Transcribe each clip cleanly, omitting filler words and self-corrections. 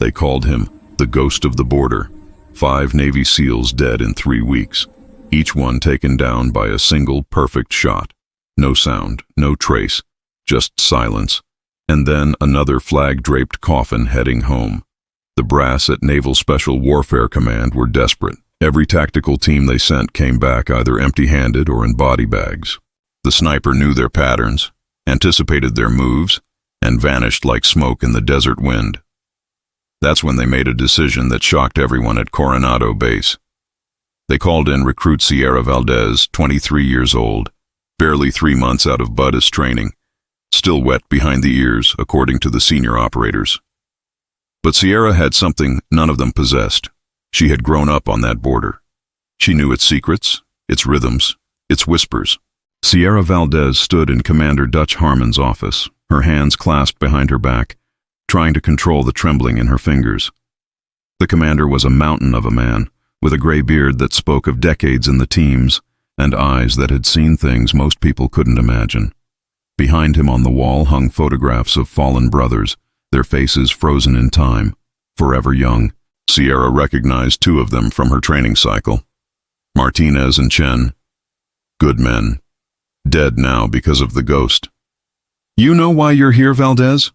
They called him the Ghost of the Border. 5 Navy SEALs dead in 3 weeks, each one taken down by a single perfect shot. No sound, no trace, just silence, and then another flag-draped coffin heading home. The brass at Naval Special Warfare Command were desperate. Every tactical team they sent came back either empty-handed or in body bags. The sniper knew their patterns, anticipated their moves, and vanished like smoke in the desert wind. That's when they made a decision that shocked everyone at Coronado Base. They called in recruit Sierra Valdez, 23 years old, barely 3 months out of Buddhist training, still wet behind the ears, according to the senior operators. But Sierra had something none of them possessed. She had grown up on that border. She knew its secrets, its rhythms, its whispers. Sierra Valdez stood in Commander Dutch Harmon's office, her hands clasped behind her back, trying to control the trembling in her fingers. The commander was a mountain of a man, with a gray beard that spoke of decades in the teams, and eyes that had seen things most people couldn't imagine. Behind him on the wall hung photographs of fallen brothers, their faces frozen in time, forever young. Sierra recognized 2 of them from her training cycle. Martinez and Chen. Good men. Dead now because of the ghost. "You know why you're here, Valdez?"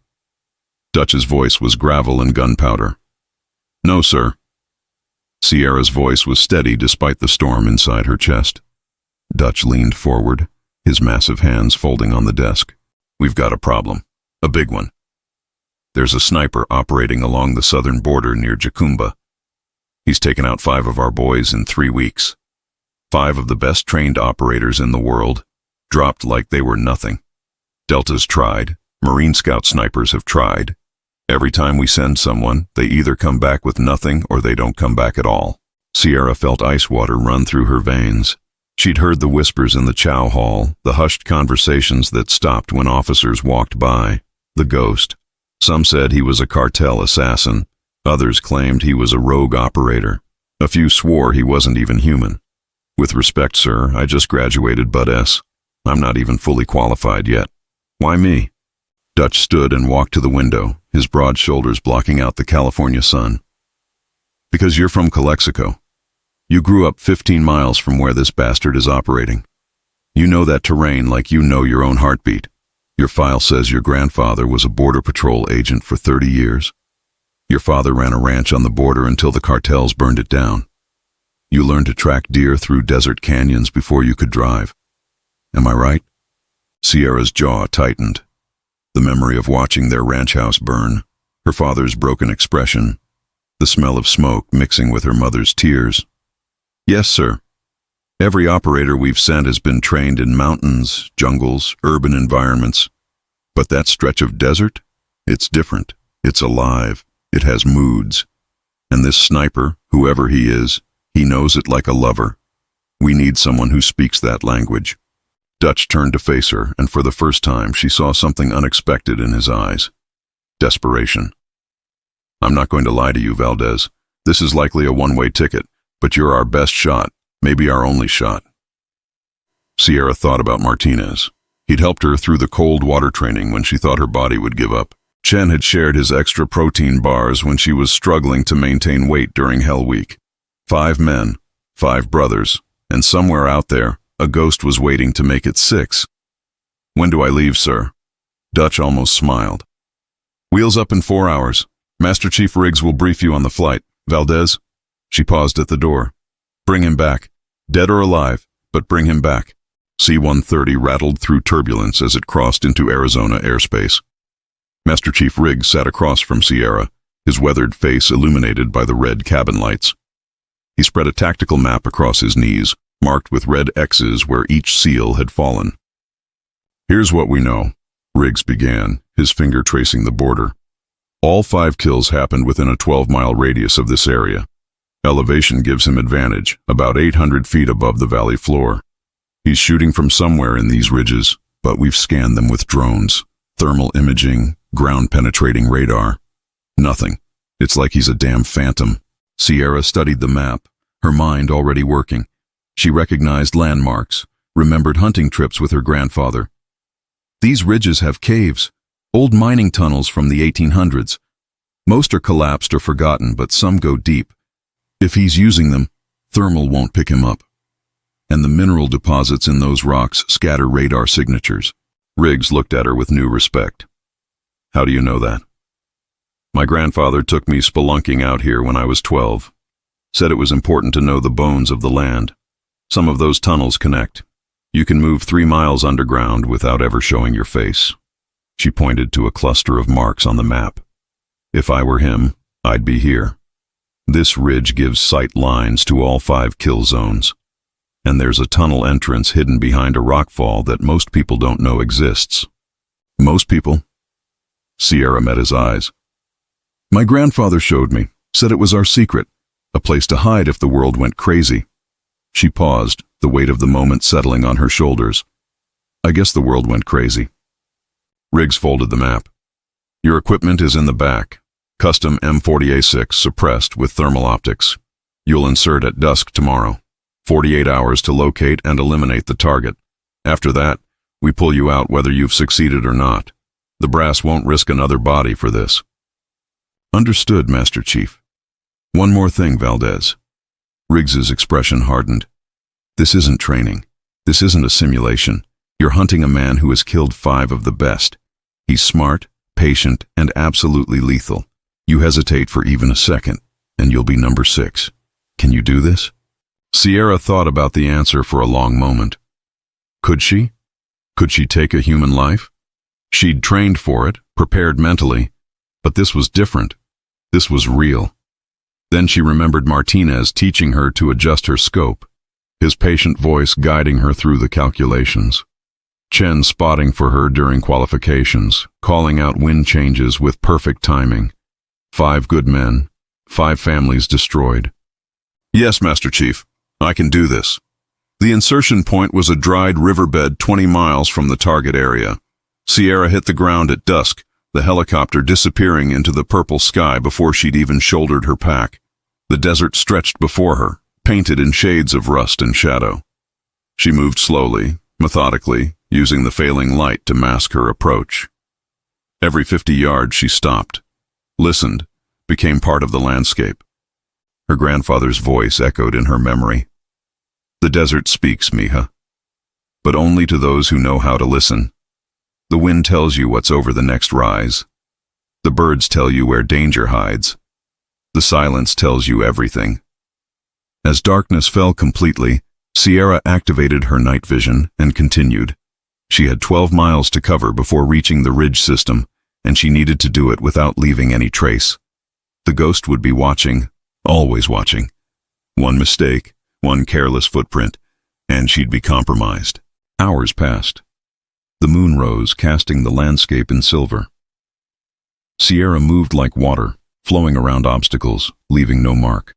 Dutch's voice was gravel and gunpowder. "No, sir." Sierra's voice was steady despite the storm inside her chest. Dutch leaned forward, his massive hands folding on the desk. "We've got a problem. A big one. There's a sniper operating along the southern border near Jacumba. He's taken out 5 of our boys in 3 weeks. 5 of the best trained operators in the world, dropped like they were nothing. Delta's tried, Marine Scout snipers have tried. Every time we send someone, they either come back with nothing or they don't come back at all." Sierra felt ice water run through her veins. She'd heard the whispers in the chow hall, the hushed conversations that stopped when officers walked by. The ghost. Some said he was a cartel assassin. Others claimed he was a rogue operator. A few swore he wasn't even human. "With respect, sir, I just graduated Bud S. I'm not even fully qualified yet. Why me?" Dutch stood and walked to the window, his broad shoulders blocking out the California sun. "Because you're from Calexico. You grew up 15 miles from where this bastard is operating. You know that terrain like you know your own heartbeat. Your file says your grandfather was a Border Patrol agent for 30 years. Your father ran a ranch on the border until the cartels burned it down. You learned to track deer through desert canyons before you could drive. Am I right?" Sierra's jaw tightened. The memory of watching their ranch house burn, her father's broken expression, the smell of smoke mixing with her mother's tears. "Yes, sir. Every operator we've sent has been trained in mountains, jungles, urban environments. But that stretch of desert? It's different. It's alive. It has moods. And this sniper, whoever he is, he knows it like a lover. We need someone who speaks that language." Dutch turned to face her, and for the first time she saw something unexpected in his eyes. Desperation. "I'm not going to lie to you, Valdez. This is likely a one-way ticket, but you're our best shot, maybe our only shot." Sierra thought about Martinez. He'd helped her through the cold water training when she thought her body would give up. Chen had shared his extra protein bars when she was struggling to maintain weight during Hell Week. 5 men, 5 brothers, and somewhere out there, a ghost was waiting to make it 6. "When do I leave, sir?" Dutch almost smiled. "Wheels up in 4 hours. Master Chief Riggs will brief you on the flight. Valdez." She paused at the door. "Bring him back. Dead or alive, but bring him back." C-130 rattled through turbulence as it crossed into Arizona airspace. Master Chief Riggs sat across from Sierra, his weathered face illuminated by the red cabin lights. He spread a tactical map across his knees, marked with red X's where each SEAL had fallen. "Here's what we know," Riggs began, his finger tracing the border. "All 5 kills happened within a 12-mile radius of this area. Elevation gives him advantage, about 800 feet above the valley floor. He's shooting from somewhere in these ridges, but we've scanned them with drones, thermal imaging, ground-penetrating radar. Nothing. It's like he's a damn phantom." Sierra studied the map, her mind already working. She recognized landmarks, remembered hunting trips with her grandfather. "These ridges have caves, old mining tunnels from the 1800s. Most are collapsed or forgotten, but some go deep. If he's using them, thermal won't pick him up. And the mineral deposits in those rocks scatter radar signatures. Riggs looked at her with new respect. How do you know that? My grandfather took me spelunking out here when I was 12. Said it was important to know the bones of the land. Some of those tunnels connect. You can move 3 miles underground without ever showing your face. She pointed to a cluster of marks on the map. If I were him, I'd be here. This ridge gives sight lines to all 5 kill zones. And there's a tunnel entrance hidden behind a rockfall that most people don't know exists. Most people? Sierra met his eyes. My grandfather showed me, said it was our secret, a place to hide if the world went crazy. She paused, the weight of the moment settling on her shoulders. I guess the world went crazy. Riggs folded the map. Your equipment is in the back. Custom M40A6 suppressed with thermal optics. You'll insert at dusk tomorrow. 48 hours to locate and eliminate the target. After that, we pull you out whether you've succeeded or not. The brass won't risk another body for this. Understood, Master Chief. One more thing, Valdez. Riggs's expression hardened. This isn't training. This isn't a simulation. You're hunting a man who has killed 5 of the best. He's smart, patient, and absolutely lethal. You hesitate for even a second, and you'll be number 6. Can you do this? Sierra thought about the answer for a long moment. Could she? Could she take a human life? She'd trained for it, prepared mentally, but this was different. This was real. Then she remembered Martinez teaching her to adjust her scope, his patient voice guiding her through the calculations. Chen spotting for her during qualifications, calling out wind changes with perfect timing. 5 good men, 5 families destroyed. Yes, Master Chief, I can do this. The insertion point was a dried riverbed 20 miles from the target area. Sierra hit the ground at dusk, the helicopter disappearing into the purple sky before she'd even shouldered her pack. The desert stretched before her, painted in shades of rust and shadow. She moved slowly, methodically, using the failing light to mask her approach. Every 50 yards she stopped, listened, became part of the landscape. Her grandfather's voice echoed in her memory. The desert speaks, Mija, but only to those who know how to listen. The wind tells you what's over the next rise. The birds tell you where danger hides. The silence tells you everything. As darkness fell completely, Sierra activated her night vision and continued. She had 12 miles to cover before reaching the ridge system, and she needed to do it without leaving any trace. The ghost would be watching, always watching. One mistake, one careless footprint, and she'd be compromised. Hours passed. The moon rose, casting the landscape in silver. Sierra moved like water, flowing around obstacles, leaving no mark.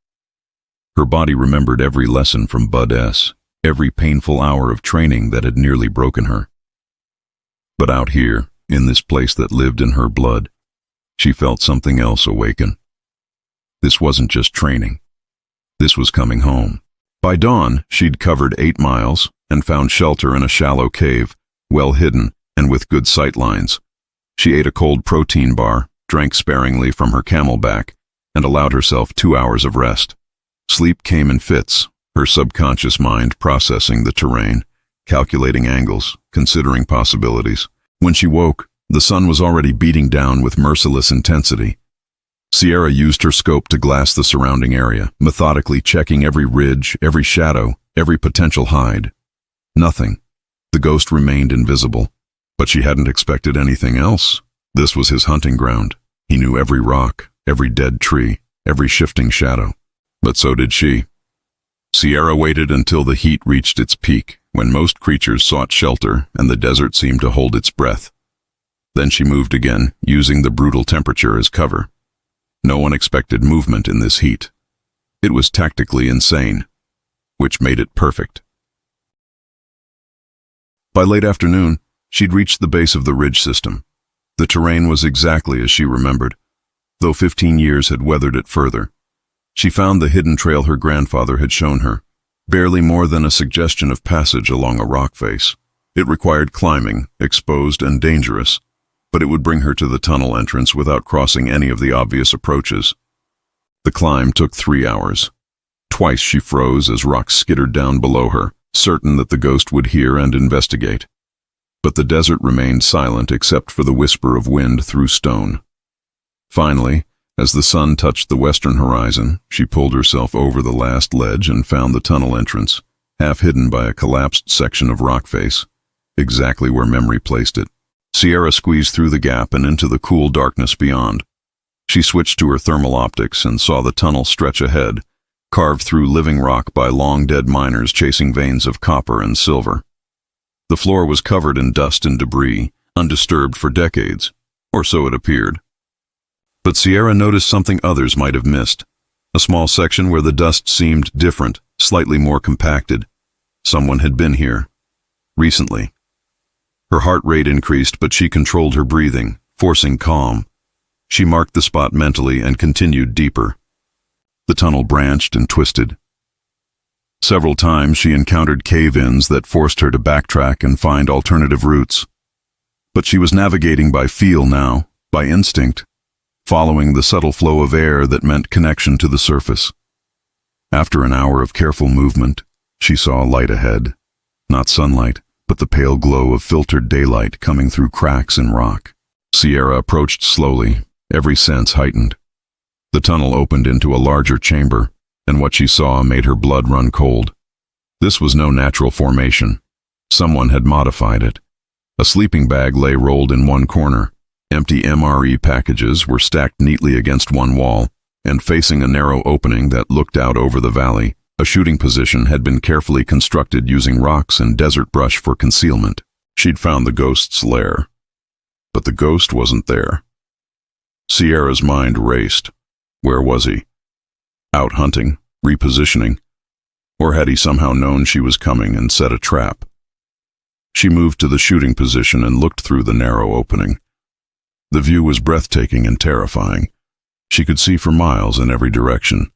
Her body remembered every lesson from Bud S., every painful hour of training that had nearly broken her. But out here, in this place that lived in her blood, she felt something else awaken. This wasn't just training. This was coming home. By dawn, she'd covered 8 miles and found shelter in a shallow cave, well hidden and with good sight lines. She ate a cold protein bar, drank sparingly from her Camelback, and allowed herself 2 hours of rest. Sleep came in fits, her subconscious mind processing the terrain, calculating angles, considering possibilities. When she woke, the sun was already beating down with merciless intensity. Sierra used her scope to glass the surrounding area, methodically checking every ridge, every shadow, every potential hide. Nothing. The ghost remained invisible, but she hadn't expected anything else. This was his hunting ground. He knew every rock, every dead tree, every shifting shadow. But so did she. Sierra waited until the heat reached its peak, when most creatures sought shelter and the desert seemed to hold its breath. Then she moved again, using the brutal temperature as cover. No one expected movement in this heat. It was tactically insane, which made it perfect. By late afternoon, she'd reached the base of the ridge system. The terrain was exactly as she remembered, though 15 years had weathered it further. She found the hidden trail her grandfather had shown her, barely more than a suggestion of passage along a rock face. It required climbing, exposed and dangerous, but it would bring her to the tunnel entrance without crossing any of the obvious approaches. The climb took 3 hours. Twice she froze as rocks skittered down below her, certain that the ghost would hear and investigate. But the desert remained silent except for the whisper of wind through stone. Finally, as the sun touched the western horizon, she pulled herself over the last ledge and found the tunnel entrance, half hidden by a collapsed section of rock face, exactly where memory placed it. Sierra squeezed through the gap and into the cool darkness beyond. She switched to her thermal optics and saw the tunnel stretch ahead, carved through living rock by long-dead miners chasing veins of copper and silver. The floor was covered in dust and debris, undisturbed for decades, or so it appeared. But Sierra noticed something others might have missed, a small section where the dust seemed different, slightly more compacted. Someone had been here. Recently. Her heart rate increased, but she controlled her breathing, forcing calm. She marked the spot mentally and continued deeper. The tunnel branched and twisted. Several times she encountered cave-ins that forced her to backtrack and find alternative routes. But she was navigating by feel now, by instinct, following the subtle flow of air that meant connection to the surface. After an hour of careful movement, she saw a light ahead. Not sunlight, but the pale glow of filtered daylight coming through cracks in rock. Sierra approached slowly, every sense heightened. The tunnel opened into a larger chamber, and what she saw made her blood run cold. This was no natural formation. Someone had modified it. A sleeping bag lay rolled in one corner. Empty MRE packages were stacked neatly against one wall, and facing a narrow opening that looked out over the valley, a shooting position had been carefully constructed using rocks and desert brush for concealment. She'd found the ghost's lair. But the ghost wasn't there. Sierra's mind raced. Where was he? Out hunting, repositioning, or had he somehow known she was coming and set a trap? She moved to the shooting position and looked through the narrow opening. The view was breathtaking and terrifying. She could see for miles in every direction.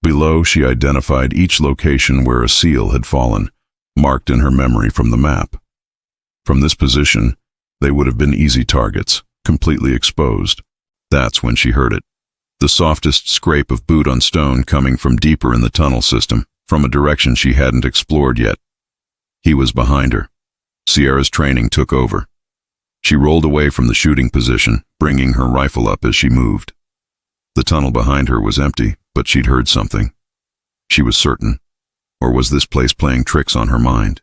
Below, she identified each location where a seal had fallen, marked in her memory from the map. From this position, they would have been easy targets, completely exposed. That's when she heard it. The softest scrape of boot on stone coming from deeper in the tunnel system, from a direction she hadn't explored yet. He was behind her. Sierra's training took over. She rolled away from the shooting position, bringing her rifle up as she moved. The tunnel behind her was empty, but she'd heard something. She was certain. Or was this place playing tricks on her mind?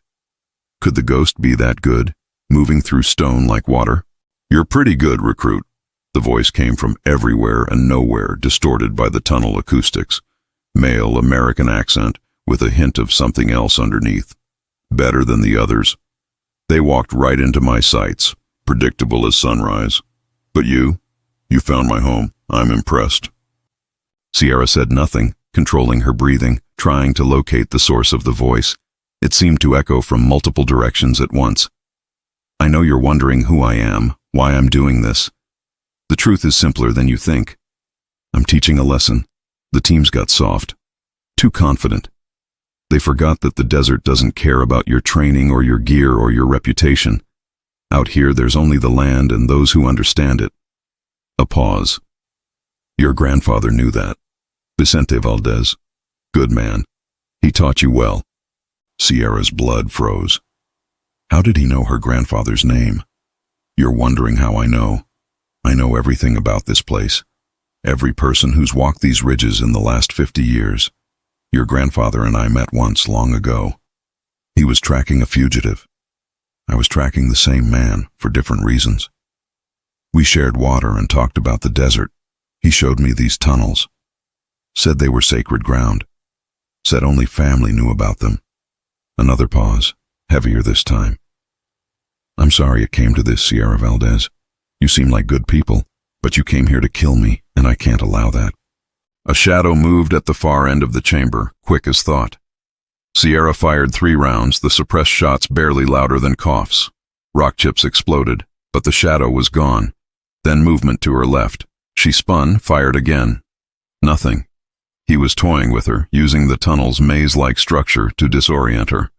Could the ghost be that good, moving through stone like water? "You're pretty good, recruit." The voice came from everywhere and nowhere, distorted by the tunnel acoustics. Male American accent, with a hint of something else underneath. Better than the others. They walked right into my sights, predictable as sunrise. But you found my home. I'm impressed. Sierra said nothing, controlling her breathing, trying to locate the source of the voice. It seemed to echo from multiple directions at once. "I know you're wondering who I am, why I'm doing this. The truth is simpler than you think. I'm teaching a lesson. The teams got soft. Too confident. They forgot that the desert doesn't care about your training or your gear or your reputation. Out here there's only the land and those who understand it." A pause. "Your grandfather knew that. Vicente Valdez. Good man. He taught you well." Sierra's blood froze. How did he know her grandfather's name? "You're wondering how I know. I know everything about this place. Every person who's walked these ridges in the last 50 years. Your grandfather and I met once long ago. He was tracking a fugitive. I was tracking the same man for different reasons. We shared water and talked about the desert. He showed me these tunnels. Said they were sacred ground. Said only family knew about them." Another pause, heavier this time. "I'm sorry it came to this, Sierra Valdez. You seem like good people, but you came here to kill me, and I can't allow that." A shadow moved at the far end of the chamber, quick as thought. Sierra fired 3 rounds, the suppressed shots barely louder than coughs. Rock chips exploded, but the shadow was gone. Then movement to her left. She spun, fired again. Nothing. He was toying with her, using the tunnel's maze-like structure to disorient her.